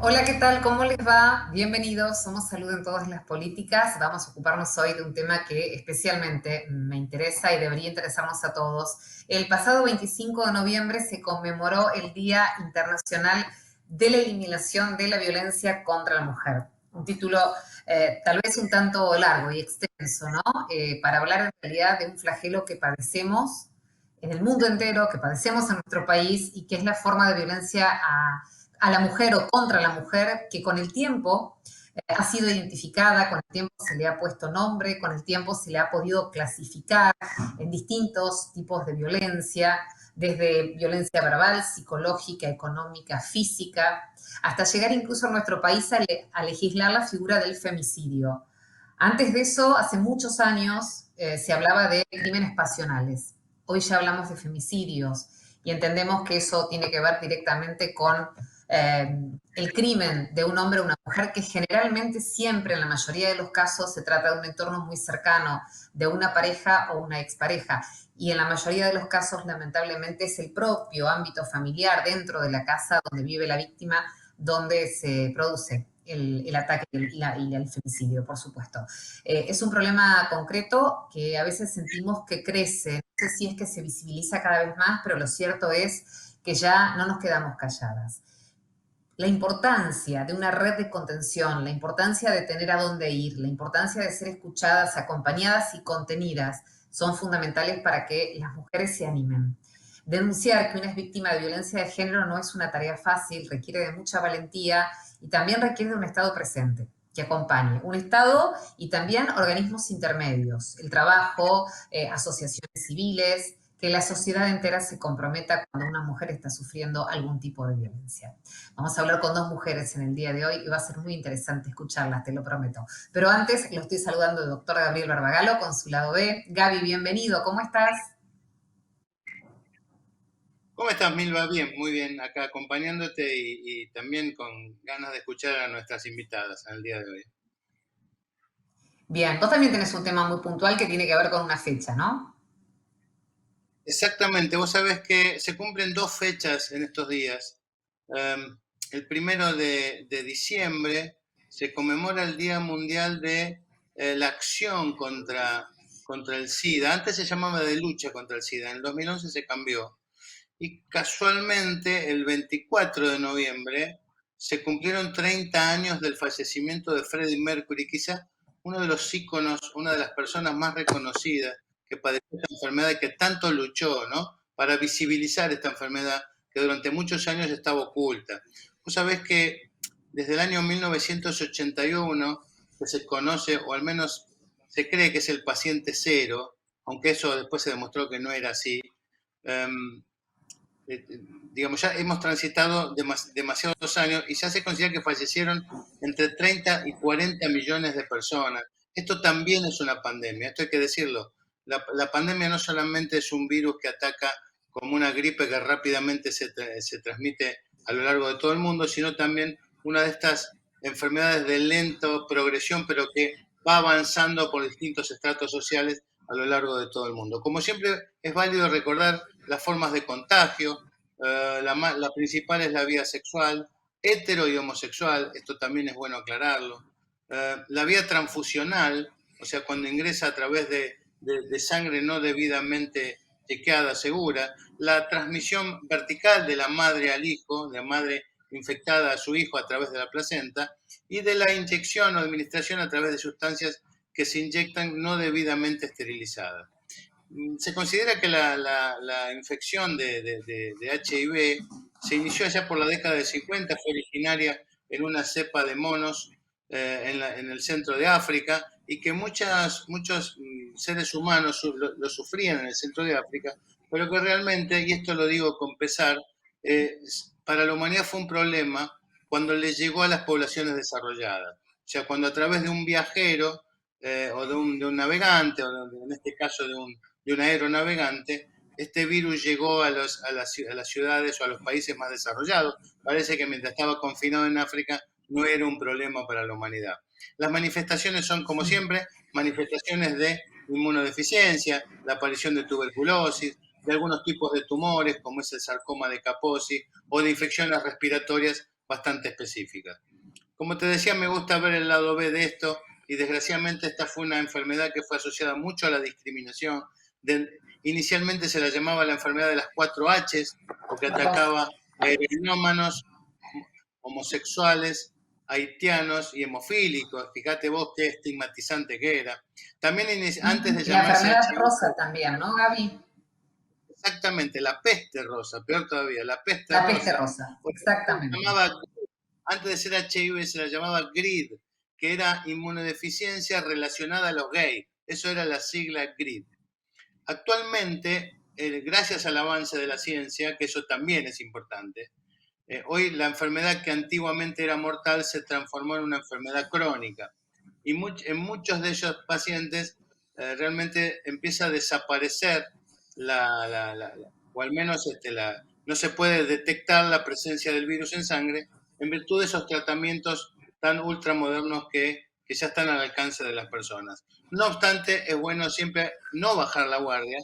Hola, ¿qué tal? ¿Cómo les va? Bienvenidos, somos Salud en Todas las Políticas. Vamos a ocuparnos hoy de un tema que especialmente me interesa y debería interesarnos a todos. El pasado 25 de noviembre se conmemoró el Día Internacional de la Eliminación de la Violencia contra la Mujer. Un título tal vez un tanto largo y extenso, ¿no? Para hablar en realidad de un flagelo que padecemos en el mundo entero, que padecemos en nuestro país y que es la forma de violencia a la mujer o contra la mujer que con el tiempo ha sido identificada, con el tiempo se le ha puesto nombre, con el tiempo se le ha podido clasificar en distintos tipos de violencia, desde violencia verbal, psicológica, económica, física, hasta llegar incluso a nuestro país a legislar la figura del femicidio. Antes de eso, hace muchos años, se hablaba de crímenes pasionales. Hoy ya hablamos de femicidios y entendemos que eso tiene que ver directamente con el crimen de un hombre o una mujer, que generalmente siempre, en la mayoría de los casos, se trata de un entorno muy cercano, de una pareja o una expareja. Y en la mayoría de los casos, lamentablemente, es el propio ámbito familiar dentro de la casa donde vive la víctima, donde se produce el ataque y el femicidio, por supuesto. Es un problema concreto que a veces sentimos que crece. No sé si es que se visibiliza cada vez más, pero lo cierto es que ya no nos quedamos calladas. La importancia de una red de contención, la importancia de tener a dónde ir, la importancia de ser escuchadas, acompañadas y contenidas son fundamentales para que las mujeres se animen. Denunciar que una es víctima de violencia de género no es una tarea fácil, requiere de mucha valentía y también requiere de un Estado presente que acompañe. Un Estado y también organismos intermedios, el trabajo, asociaciones civiles, que la sociedad entera se comprometa cuando una mujer está sufriendo algún tipo de violencia. Vamos a hablar con dos mujeres en el día de hoy y va a ser muy interesante escucharlas, te lo prometo. Pero antes lo estoy saludando el doctor Gabriel Barbagalo, consulado B. Gaby, bienvenido, ¿cómo estás? ¿Cómo estás, Milva? Bien, muy bien, acá acompañándote y también con ganas de escuchar a nuestras invitadas en el día de hoy. Bien, vos también tenés un tema muy puntual que tiene que ver con una fecha, ¿no? Exactamente, vos sabés que se cumplen dos fechas en estos días. El 1 de diciembre se conmemora el Día Mundial de la Acción contra el SIDA. Antes se llamaba de lucha contra el SIDA, en el 2011 se cambió. Y casualmente el 24 de noviembre se cumplieron 30 años del fallecimiento de Freddie Mercury, quizás uno de los íconos, una de las personas más reconocidas que padeció esta enfermedad y que tanto luchó, ¿no?, para visibilizar esta enfermedad que durante muchos años estaba oculta. Vos sabés que desde el año 1981 que se conoce, o al menos se cree que es el paciente cero, aunque eso después se demostró que no era así. um, digamos, ya hemos transitado demasiados años y ya se considera que fallecieron entre 30 y 40 millones de personas. Esto también es una pandemia, esto hay que decirlo. La pandemia no solamente es un virus que ataca como una gripe que rápidamente se transmite a lo largo de todo el mundo, sino también una de estas enfermedades de lenta progresión, pero que va avanzando por distintos estratos sociales a lo largo de todo el mundo. Como siempre, es válido recordar las formas de contagio. La principal es la vía sexual, hetero y homosexual, esto también es bueno aclararlo. La vía transfusional, o sea, cuando ingresa a través de sangre no debidamente chequeada, segura. La transmisión vertical de la madre al hijo, de la madre infectada a su hijo a través de la placenta, y de la inyección o administración a través de sustancias que se inyectan no debidamente esterilizadas. Se considera que la infección de HIV se inició allá por la década de 50, fue originaria en una cepa de monos en el centro de África, y que muchos seres humanos lo sufrían en el centro de África, pero que realmente, y esto lo digo con pesar, eh, para la humanidad fue un problema cuando le llegó a las poblaciones desarrolladas. O sea, cuando a través de un viajero o de un navegante, o en este caso de un aeronavegante, este virus llegó a las ciudades o a los países más desarrollados. Parece que mientras estaba confinado en África no era un problema para la humanidad. Las manifestaciones son, como Sí. siempre, manifestaciones de inmunodeficiencia, la aparición de tuberculosis, de algunos tipos de tumores, como es el sarcoma de Kaposi, o de infecciones respiratorias, bastante específicas. Como te decía, me gusta ver el lado B de esto y desgraciadamente esta fue una enfermedad que fue asociada mucho a la discriminación. Inicialmente se la llamaba la enfermedad de las 4Hs porque atacaba a heroinómanos, homosexuales, haitianos y hemofílicos. Fíjate vos qué estigmatizante que era. También antes de Y la llamarse enfermedad HIV, rosa también, ¿no, Gaby? exactamente, la peste rosa, peor todavía, la peste La peste rosa. rosa, Porque se exactamente. llamaba, antes de ser HIV se la llamaba GRID, que era inmunodeficiencia relacionada a los gays. Eso era la sigla GRID. Actualmente, gracias al avance de la ciencia, que eso también es importante, hoy la enfermedad que antiguamente era mortal se transformó en una enfermedad crónica. Y en muchos de esos pacientes realmente empieza a desaparecer o al menos no se puede detectar la presencia del virus en sangre en virtud de esos tratamientos tan ultramodernos que ya están al alcance de las personas. No obstante, es bueno siempre no bajar la guardia,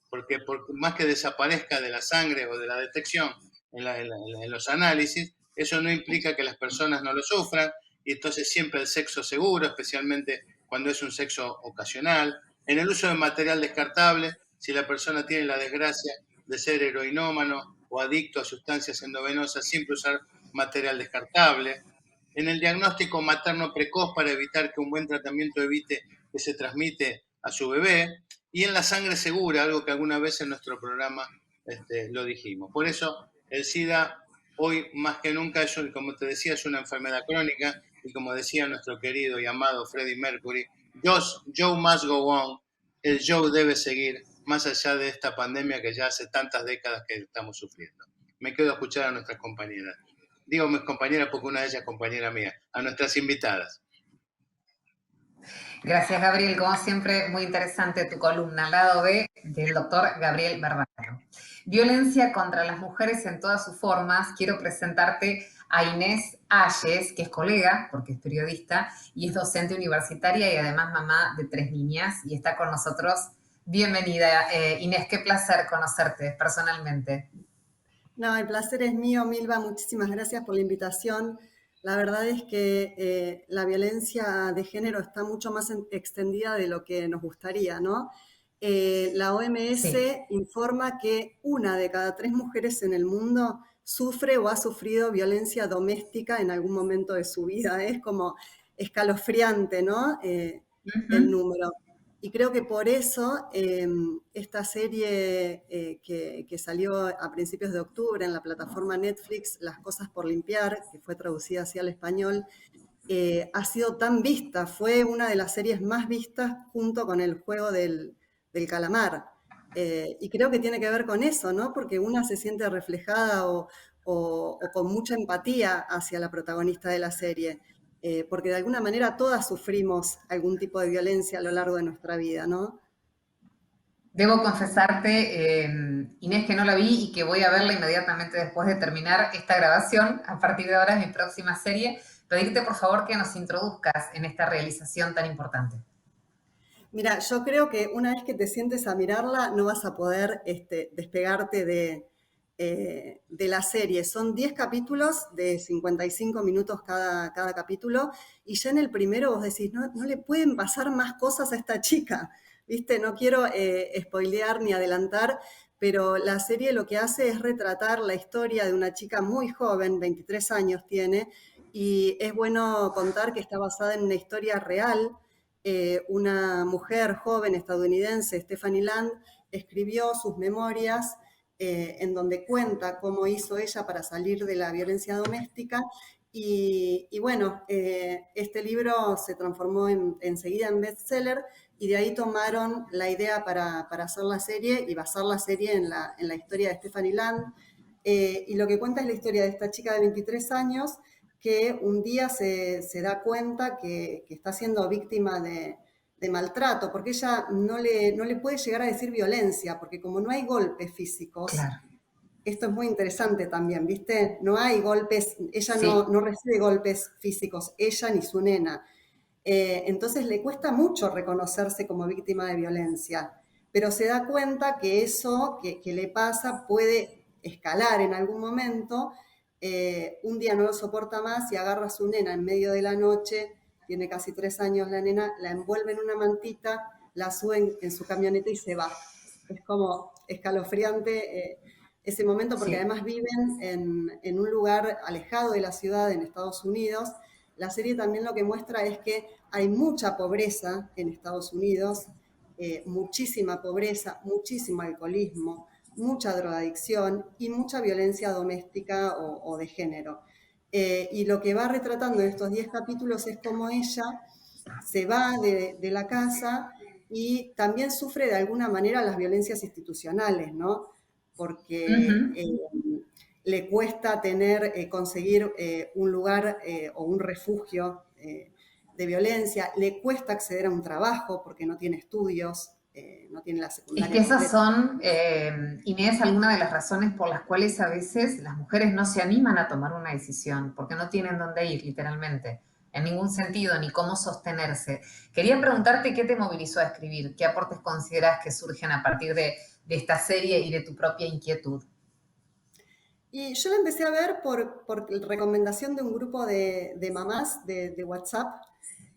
porque por más que desaparezca de la sangre o de la detección en los análisis, eso no implica que las personas no lo sufran, y entonces siempre el sexo seguro, especialmente cuando es un sexo ocasional, en el uso de material descartable, si la persona tiene la desgracia de ser heroinómano o adicto a sustancias endovenosas, siempre usar material descartable, en el diagnóstico materno precoz para evitar que un buen tratamiento evite que se transmite a su bebé, y en la sangre segura, algo que alguna vez en nuestro programa lo dijimos. Por eso el SIDA hoy más que nunca, como te decía, es una enfermedad crónica, y como decía nuestro querido y amado Freddie Mercury, Joe must go on, el Joe debe seguir, más allá de esta pandemia que ya hace tantas décadas que estamos sufriendo. Me quedo a escuchar a nuestras compañeras. Digo mis compañeras porque una de ellas es compañera mía, a nuestras invitadas. Gracias, Gabriel. Como siempre, muy interesante tu columna al lado B del doctor Gabriel Barbaro. Violencia contra las mujeres en todas sus formas. Quiero presentarte a Inés Ayes, que es colega, porque es periodista, y es docente universitaria y además mamá de 3 niñas, y está con nosotros. Bienvenida, Inés, qué placer conocerte personalmente. No, el placer es mío, Milva. Muchísimas gracias por la invitación. La verdad es que la violencia de género está mucho más extendida de lo que nos gustaría, ¿no? La OMS Sí. informa que 1 de cada 3 mujeres en el mundo sufre o ha sufrido violencia doméstica en algún momento de su vida. Es como escalofriante, ¿no? El número. Y creo que por eso esta serie que salió a principios de octubre en la plataforma Netflix, Las cosas por limpiar, que fue traducida hacia el español, ha sido tan vista. Fue una de las series más vistas junto con el juego del calamar. Y creo que tiene que ver con eso, ¿no? Porque una se siente reflejada o con mucha empatía hacia la protagonista de la serie. Porque de alguna manera todas sufrimos algún tipo de violencia a lo largo de nuestra vida, ¿no? Debo confesarte, Inés, que no la vi y que voy a verla inmediatamente después de terminar esta grabación. A partir de ahora es mi próxima serie. Pedirte, por favor, que nos introduzcas en esta realización tan importante. Mira, yo creo que una vez que te sientes a mirarla, no vas a poder despegarte de la serie. Son 10 capítulos de 55 minutos cada capítulo, y ya en el primero vos decís, no, no le pueden pasar más cosas a esta chica, ¿viste? No quiero spoilear ni adelantar, pero la serie lo que hace es retratar la historia de una chica muy joven, 23 años tiene, y es bueno contar que está basada en una historia real. Una mujer joven estadounidense, Stephanie Land, escribió sus memorias en donde cuenta cómo hizo ella para salir de la violencia doméstica. Y bueno, este libro se transformó enseguida en bestseller, y de ahí tomaron la idea para hacer la serie y basar la serie en la historia de Stephanie Land. Y lo que cuenta es la historia de esta chica de 23 años que un día se da cuenta que está siendo víctima de maltrato, porque ella no le puede llegar a decir violencia, porque como no hay golpes físicos, Claro. esto es muy interesante también, ¿viste? No hay golpes, ella Sí. no recibe golpes físicos, ella ni su nena. Entonces le cuesta mucho reconocerse como víctima de violencia, pero se da cuenta que eso que le pasa puede escalar en algún momento, un día no lo soporta más y agarra a su nena en medio de la noche, tiene casi 3 años la nena, la envuelve en una mantita, la sube en su camioneta y se va. Es como escalofriante ese momento, porque Sí. además viven en un lugar alejado de la ciudad, en Estados Unidos. La serie también lo que muestra es que hay mucha pobreza en Estados Unidos, muchísima pobreza, muchísimo alcoholismo, mucha drogadicción y mucha violencia doméstica o de género. Y lo que va retratando en estos 10 capítulos es cómo ella se va de la casa y también sufre de alguna manera las violencias institucionales, ¿no? Porque Ujú. le cuesta conseguir un lugar o un refugio de violencia, le cuesta acceder a un trabajo porque no tiene estudios, no tiene la Es que secundaria esas completa. son, Inés, algunas de las razones por las cuales a veces las mujeres no se animan a tomar una decisión, porque no tienen dónde ir, literalmente, en ningún sentido, ni cómo sostenerse. Quería preguntarte qué te movilizó a escribir, qué aportes consideras que surgen a partir de esta serie y de tu propia inquietud. Y yo la empecé a ver por recomendación de un grupo de mamás de WhatsApp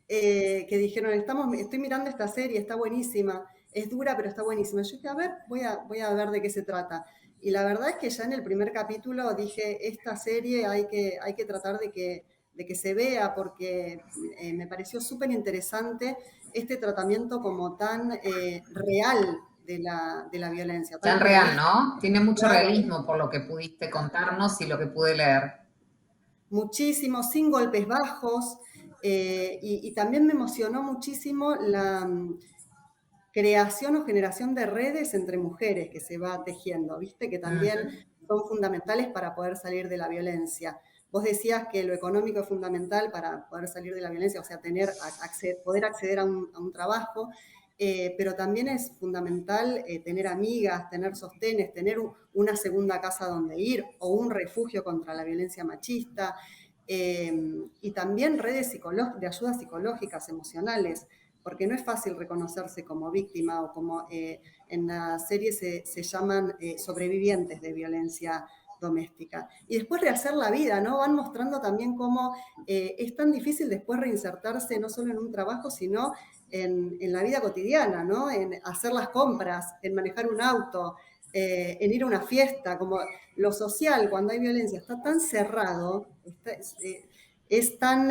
que dijeron, estoy mirando esta serie, está buenísima, es dura pero está buenísima. Yo dije, a ver, voy a ver de qué se trata. Y la verdad es que ya en el primer capítulo dije, esta serie hay que tratar de que se vea porque me pareció súper interesante este tratamiento como tan real de la violencia, tan Tan real, realista. ¿no? Tiene mucho Claro, realismo por lo que pudiste contarnos y lo que pude leer. muchísimo, sin golpes bajos, y también me emocionó muchísimo la creación o generación de redes entre mujeres que se va tejiendo, ¿viste? Que también Ujú. son fundamentales para poder salir de la violencia. Vos decías que lo económico es fundamental para poder salir de la violencia, o sea, poder acceder a un trabajo, pero también es fundamental tener amigas, tener sostenes, tener una segunda casa donde ir o un refugio contra la violencia machista, y también redes de ayudas psicológicas, emocionales, porque no es fácil reconocerse como víctima o como en la serie se llaman sobrevivientes de violencia doméstica. Y después rehacer la vida, ¿no? Van mostrando también cómo es tan difícil después reinsertarse no solo en un trabajo, sino en la vida cotidiana, ¿no? En hacer las compras, en manejar un auto, en ir a una fiesta, como lo social, cuando hay violencia, está tan cerrado, es tan...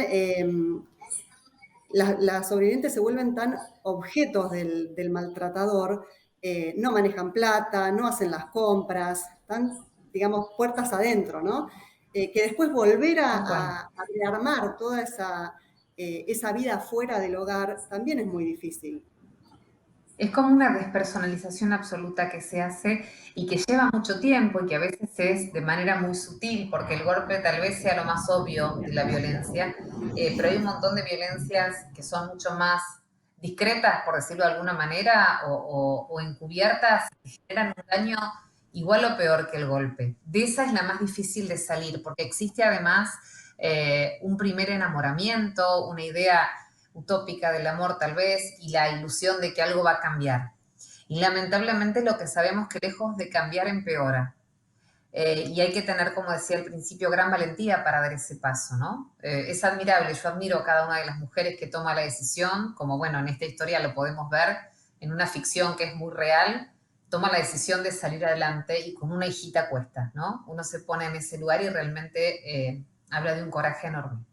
las sobrevivientes se vuelven tan objetos del maltratador, no manejan plata, no hacen las compras, están, digamos, puertas adentro, ¿no? Que después volver Tal cual. a rearmar toda esa vida fuera del hogar también es muy difícil. Es como una despersonalización absoluta que se hace y que lleva mucho tiempo y que a veces es de manera muy sutil, porque el golpe tal vez sea lo más obvio de la violencia, pero hay un montón de violencias que son mucho más discretas, por decirlo de alguna manera, o encubiertas, que generan un daño igual o peor que el golpe. De esa es la más difícil de salir, porque existe además un primer enamoramiento, una idea utópica del amor tal vez y la ilusión de que algo va a cambiar. Y lamentablemente lo que sabemos que lejos de cambiar empeora. Y hay que tener, como decía al principio, gran valentía para dar ese paso, ¿no? Es admirable, yo admiro a cada una de las mujeres que toma la decisión, como bueno, en esta historia lo podemos ver, en una ficción que es muy real, toma la decisión de salir adelante y con una hijita cuesta, ¿no? Uno se pone en ese lugar y realmente habla de un coraje enorme.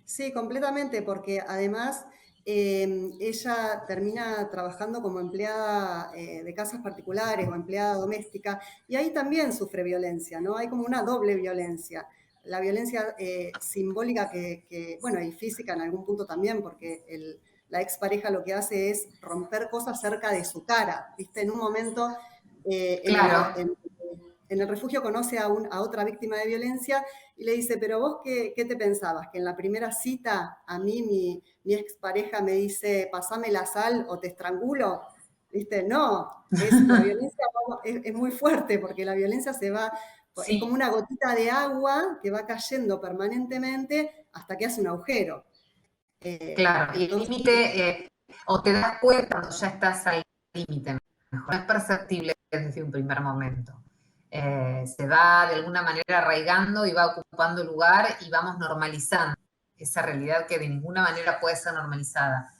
Sí, completamente, porque además ella termina trabajando como empleada de casas particulares o empleada doméstica, y ahí también sufre violencia, ¿no? Hay como una doble violencia. La violencia simbólica bueno, y física en algún punto también, porque la expareja lo que hace es romper cosas cerca de su cara, ¿viste? En un momento, eh, en el, Claro, en- en el refugio conoce a otra víctima de violencia y le dice, pero vos qué te pensabas, que en la primera cita a mí mi expareja me dice, pasame la sal o te estrangulo, ¿viste? No, la violencia es muy fuerte porque la violencia es como sí, una gotita de agua que va cayendo permanentemente hasta que hace un agujero. claro. Y el Entonces, límite, o te das cuenta cuando ya estás al límite, mejor. No es perceptible desde un primer momento. se va de alguna manera arraigando y va ocupando lugar y vamos normalizando esa realidad que de ninguna manera puede ser normalizada.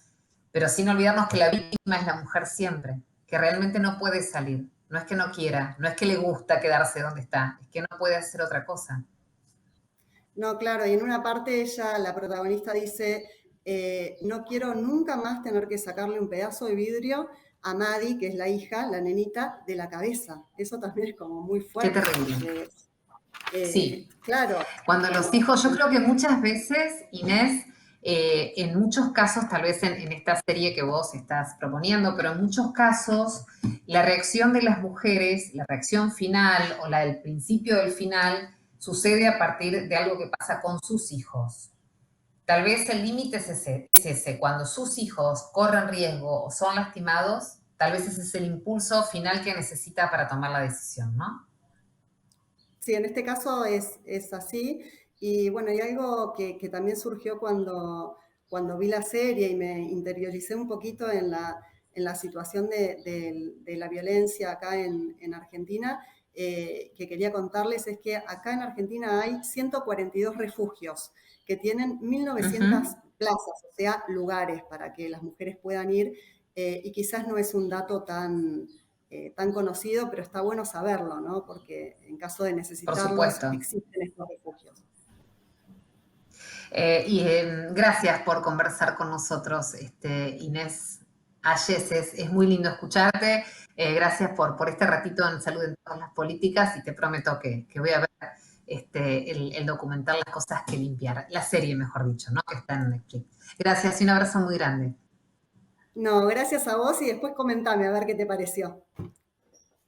Pero sin olvidarnos que la víctima es la mujer siempre, que realmente no puede salir. No es que no quiera, no es que le gusta quedarse donde está, es que no puede hacer otra cosa. No, claro, y en una parte ella, la protagonista dice, no quiero nunca más tener que sacarle un pedazo de vidrio a Maddie, que es la hija, la nenita, de la cabeza. Eso también es como muy Qué fuerte, terrible. porque, Sí, claro, cuando los hijos, yo creo que muchas veces, Inés, en muchos casos, tal vez en esta serie que vos estás proponiendo, pero en muchos casos, la reacción de las mujeres, la reacción final o la del principio del final, sucede a partir de algo que pasa con sus hijos. Tal vez el límite es ese, cuando sus hijos corren riesgo o son lastimados, tal vez ese es el impulso final que necesita para tomar la decisión, ¿no? sí, en este caso es así. Y bueno, y algo que también surgió cuando vi la serie y me interioricé un poquito en la situación de la violencia acá en Argentina, que quería contarles es que acá en Argentina hay 142 refugios que tienen 1.900 Ujú. plazas, o sea, lugares para que las mujeres puedan ir, y quizás no es un dato tan conocido, pero está bueno saberlo, ¿no? Porque en caso de Por necesitarlos, supuesto. existen estos refugios. Gracias por conversar con nosotros, Inés Ayes. Es muy lindo escucharte. Gracias por este ratito en Salud en todas las políticas y te prometo que voy a ver el documental Las cosas que limpiar, la serie, mejor dicho, ¿no? Que está en Netflix. Gracias y un abrazo muy grande. No, gracias a vos y después comentame a ver qué te pareció.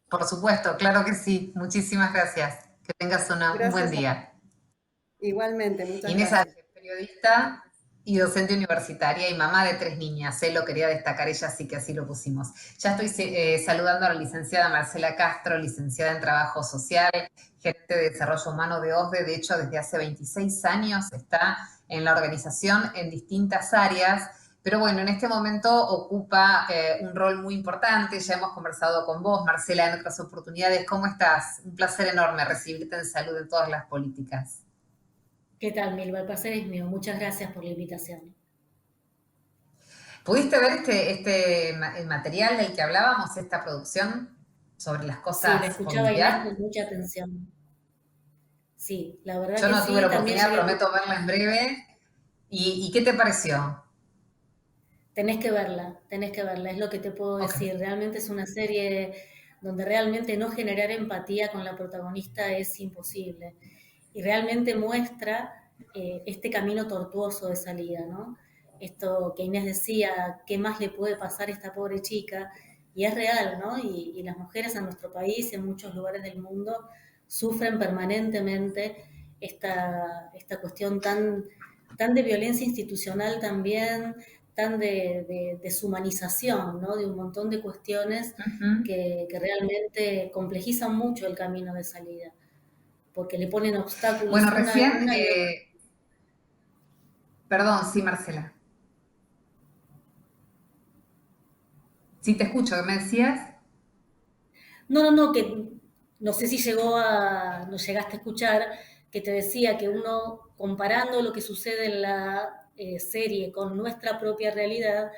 Por supuesto, claro que sí. Muchísimas gracias. Que tengas un buen Gracias día. igualmente, muchas Inés gracias. Ayes, periodista y docente universitaria y mamá de 3 niñas, lo quería destacar ella, así que así lo pusimos. Ya estoy saludando a la licenciada Marcela Castro, licenciada en Trabajo Social, gerente de Desarrollo Humano de OSDE, de hecho desde hace 26 años está en la organización en distintas áreas, pero bueno, en este momento ocupa un rol muy importante, ya hemos conversado con vos, Marcela, en otras oportunidades. ¿Cómo estás? Un placer enorme recibirte en Salud en todas las políticas. ¿Qué tal, Milva? El placer es mío. Muchas gracias por la invitación. ¿Pudiste ver el material del que hablábamos, esta producción sobre las Sí, la cosas por escuchaba a Inés con limpiar? mucha atención. Sí, la verdad Yo que no tuve la sí, también oportunidad, llegué a... prometo verla en breve. ¿Y qué te pareció? Tenés que verla, es lo que te puedo Ok. decir. Realmente es una serie donde realmente no generar empatía con la protagonista es imposible. Y realmente muestra este camino tortuoso de salida, ¿no? Esto que Inés decía, ¿qué más le puede pasar a esta pobre chica? Y es real, ¿no? Y las mujeres en nuestro país, en muchos lugares del mundo, sufren permanentemente esta cuestión tan de violencia institucional también, tan de deshumanización, ¿no? De un montón de cuestiones Ujú. que realmente complejizan mucho el camino de salida, porque le ponen Bueno, obstáculos recién, una y otra. perdón, sí, Marcela. Sí, te escucho, ¿qué me decías? No, que no sé si no llegaste a escuchar, que te decía que uno, comparando lo que sucede en la serie con nuestra propia realidad,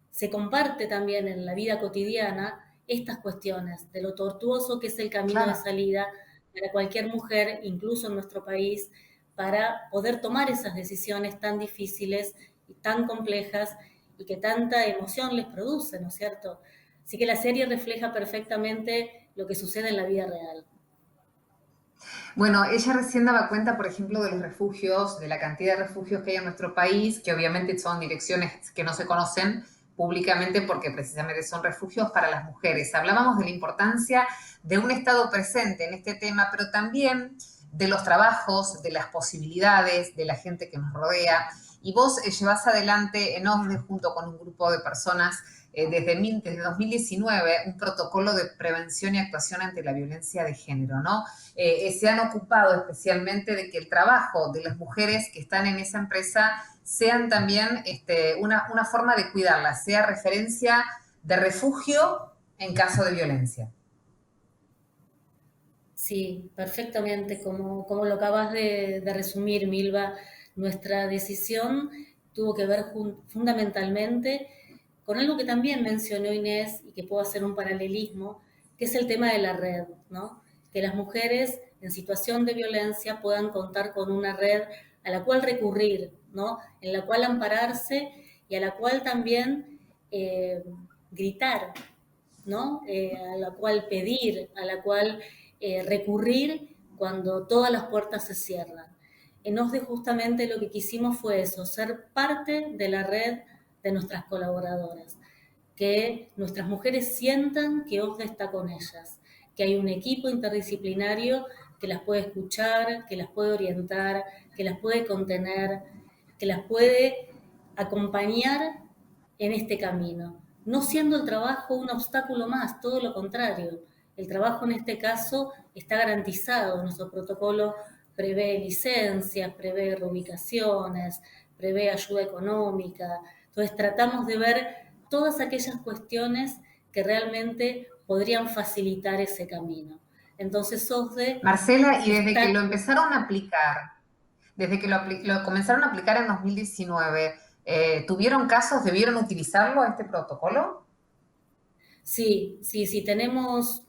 se comparte también en la vida cotidiana estas cuestiones de lo tortuoso que es el camino de Claro. salida para cualquier mujer, incluso en nuestro país, para poder tomar esas decisiones tan difíciles y tan complejas y que tanta emoción les produce, ¿no es cierto? Así que la serie refleja perfectamente lo que sucede en la vida real. Bueno, ella recién daba cuenta, por ejemplo, de los refugios, de la cantidad de refugios que hay en nuestro país, que obviamente son direcciones que no se conocen públicamente porque precisamente son refugios para las mujeres. Hablábamos de la importancia de un Estado presente en este tema, pero también de los trabajos, de las posibilidades, de la gente que nos rodea. Y vos llevás adelante en OSDE junto con un grupo de personas desde 2019 un protocolo de prevención y actuación ante la violencia de género, ¿no? Se han ocupado especialmente de que el trabajo de las mujeres que están en esa empresa sean también una forma de cuidarlas, sea referencia de refugio en caso de violencia. Sí, perfectamente, como lo acabas de resumir, Milva, nuestra decisión tuvo que ver fundamentalmente con algo que también mencionó Inés y que puedo hacer un paralelismo, que es el tema de la red, ¿no? Que las mujeres en situación de violencia puedan contar con una red a la cual recurrir, ¿no? En la cual ampararse y a la cual también eh, gritar, ¿no? A la cual pedir, a la cual recurrir cuando todas las puertas se cierran. En OSDE justamente lo que quisimos fue eso, ser parte de la red de nuestras colaboradoras, que nuestras mujeres sientan que OSDE está con ellas, que hay un equipo interdisciplinario que las puede escuchar, que las puede orientar, que las puede contener, que las puede acompañar en este camino, no siendo el trabajo un obstáculo más, todo lo contrario. El trabajo en este caso está garantizado, nuestro protocolo prevé licencias, prevé reubicaciones, prevé ayuda económica. Entonces tratamos de ver todas aquellas cuestiones que realmente podrían facilitar ese camino. Entonces OSDE Marcela, y desde está... que lo empezaron a aplicar, desde que lo comenzaron a aplicar en 2019, ¿tuvieron casos, debieron utilizarlo este protocolo? Sí, sí, sí, tenemos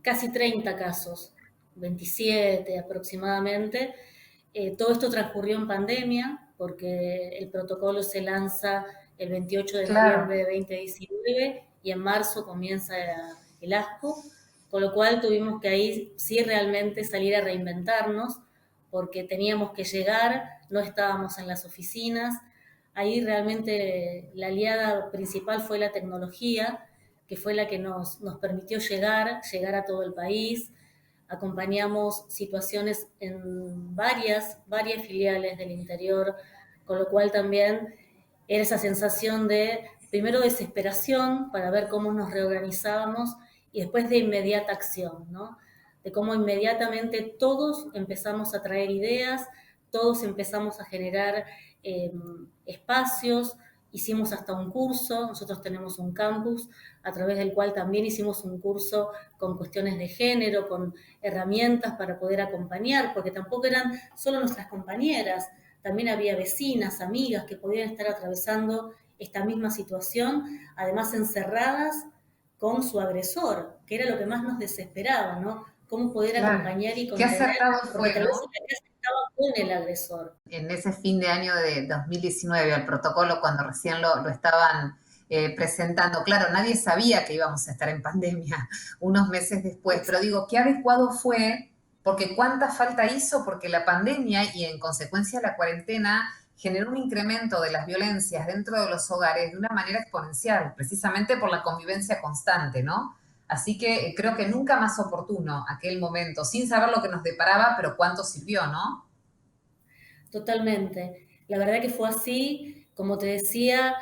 casi 30 casos, 27 aproximadamente. Todo esto transcurrió en pandemia, porque el protocolo se lanza el 28 de Claro. noviembre de 2019 y en marzo comienza el ASCO, con lo cual tuvimos que ahí sí realmente salir a reinventarnos, porque teníamos que llegar, no estábamos en las oficinas. Ahí realmente la aliada principal fue la tecnología, que fue la que nos permitió llegar a todo el país. Acompañamos situaciones en varias filiales del interior, con lo cual también era esa sensación de, primero, desesperación para ver cómo nos reorganizábamos y después de inmediata acción, ¿no? De cómo inmediatamente todos empezamos a traer ideas, todos empezamos a generar eh, espacios, hicimos hasta un curso, nosotros tenemos un campus a través del cual también hicimos un curso con cuestiones de género, con herramientas para poder acompañar, porque tampoco eran solo nuestras compañeras, también había vecinas, amigas que podían estar atravesando esta misma situación, además encerradas con su agresor, que era lo que más nos desesperaba, ¿no? Cómo poder Claro. acompañar y Qué contener, acertado porque fue, tal vez ¿no? en la casa estaba con el agresor. En ese fin de año de 2019, al protocolo, cuando recién lo estaban presentando. Claro, nadie sabía que íbamos a estar en pandemia unos meses después, pero digo, qué adecuado fue, porque cuánta falta hizo, porque la pandemia y en consecuencia la cuarentena generó un incremento de las violencias dentro de los hogares de una manera exponencial, precisamente por la convivencia constante, ¿no? Así que creo que nunca más oportuno aquel momento, sin saber lo que nos deparaba, pero cuánto sirvió, ¿no? Totalmente. La verdad que fue así. Como te decía,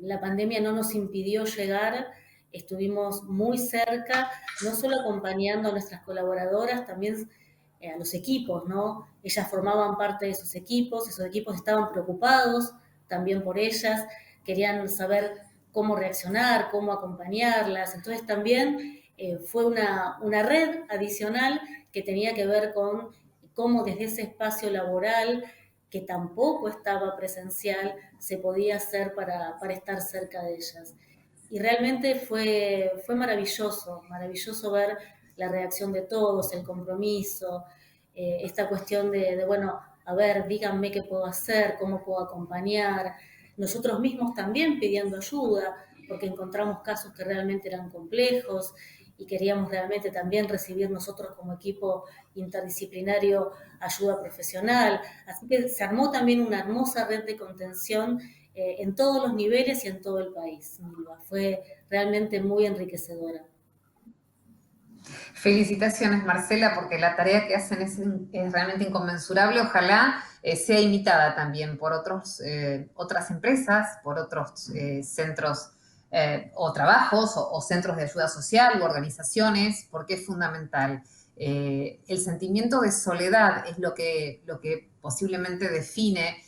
la pandemia no nos impidió llegar, estuvimos muy cerca, no solo acompañando a nuestras colaboradoras, también a los equipos, ¿no? Ellas formaban parte de esos equipos estaban preocupados también por ellas, querían saber cómo reaccionar, cómo acompañarlas. Entonces también fue una red adicional que tenía que ver con cómo desde ese espacio laboral, que tampoco estaba presencial, se podía hacer para estar cerca de ellas. Y realmente fue maravilloso, maravilloso ver la reacción de todos, el compromiso, esta cuestión bueno, a ver, díganme qué puedo hacer, cómo puedo acompañar. Nosotros mismos también pidiendo ayuda, porque encontramos casos que realmente eran complejos y queríamos realmente también recibir nosotros como equipo interdisciplinario ayuda profesional. Así que se armó también una hermosa red de contención en todos los niveles y en todo el país, Milva. Fue realmente muy enriquecedora. Felicitaciones, Marcela, porque la tarea que hacen es realmente inconmensurable. Ojalá sea imitada también por otras empresas, por otros centros o trabajos o centros de ayuda social u organizaciones, porque es fundamental. El sentimiento de soledad es lo que posiblemente define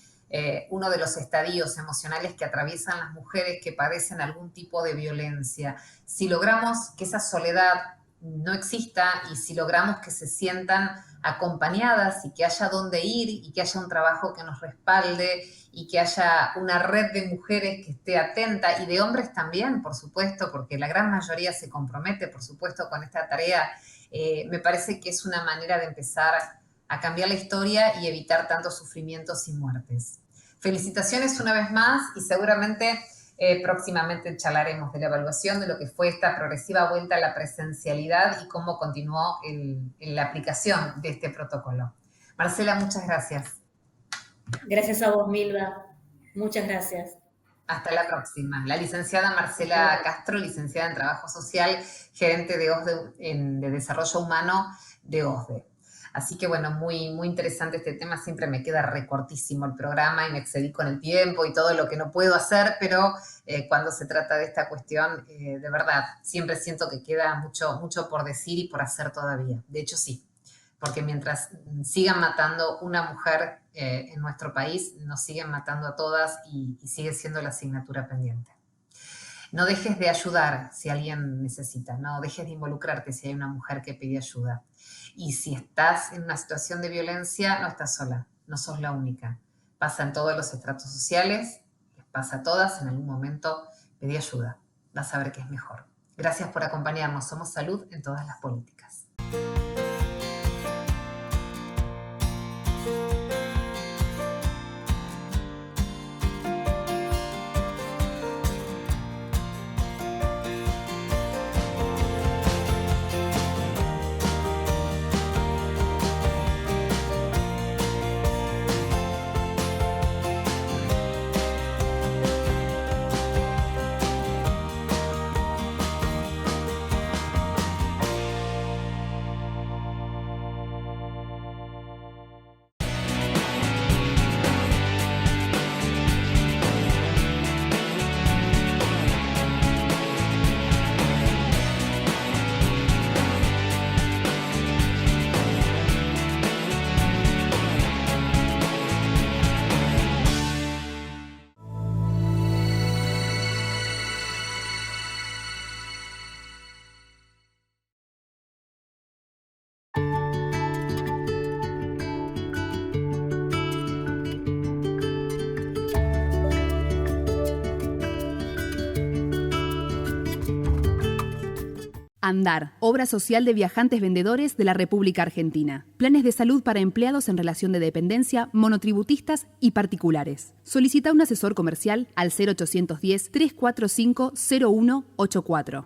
uno de los estadios emocionales que atraviesan las mujeres que padecen algún tipo de violencia. Si logramos que esa soledad no exista, y si logramos que se sientan acompañadas y que haya dónde ir y que haya un trabajo que nos respalde y que haya una red de mujeres que esté atenta y de hombres también, por supuesto, porque la gran mayoría se compromete, por supuesto, con esta tarea, me parece que es una manera de empezar a cambiar la historia y evitar tantos sufrimientos y muertes. Felicitaciones una vez más y seguramente próximamente charlaremos de la evaluación de lo que fue esta progresiva vuelta a la presencialidad y cómo continuó en la aplicación de este protocolo. Marcela, muchas gracias. Gracias a vos, Milva. Muchas gracias. Hasta la próxima. La licenciada Marcela Castro, licenciada en Trabajo Social, gerente de OSDE, de Desarrollo Humano de OSDE. Así que bueno, muy interesante este tema, siempre me queda recortísimo el programa y me excedí con el tiempo y todo lo que no puedo hacer, pero cuando se trata de esta cuestión, de verdad, siempre siento que queda mucho por decir y por hacer todavía. De hecho, sí, porque mientras sigan matando una mujer en nuestro país, nos siguen matando a todas y sigue siendo la asignatura pendiente. No dejes de ayudar si alguien necesita, no dejes de involucrarte si hay una mujer que pide ayuda. Y si estás en una situación de violencia, no estás sola, no sos la única. Pasa en todos los estratos sociales, les pasa a todas, en algún momento pedí ayuda. Vas a ver que es mejor. Gracias por acompañarnos. Somos Salud en todas las políticas. ANDAR, Obra Social de Viajantes Vendedores de la República Argentina. Planes de salud para empleados en relación de dependencia, monotributistas y particulares. Solicita un asesor comercial al 0810 345 0184.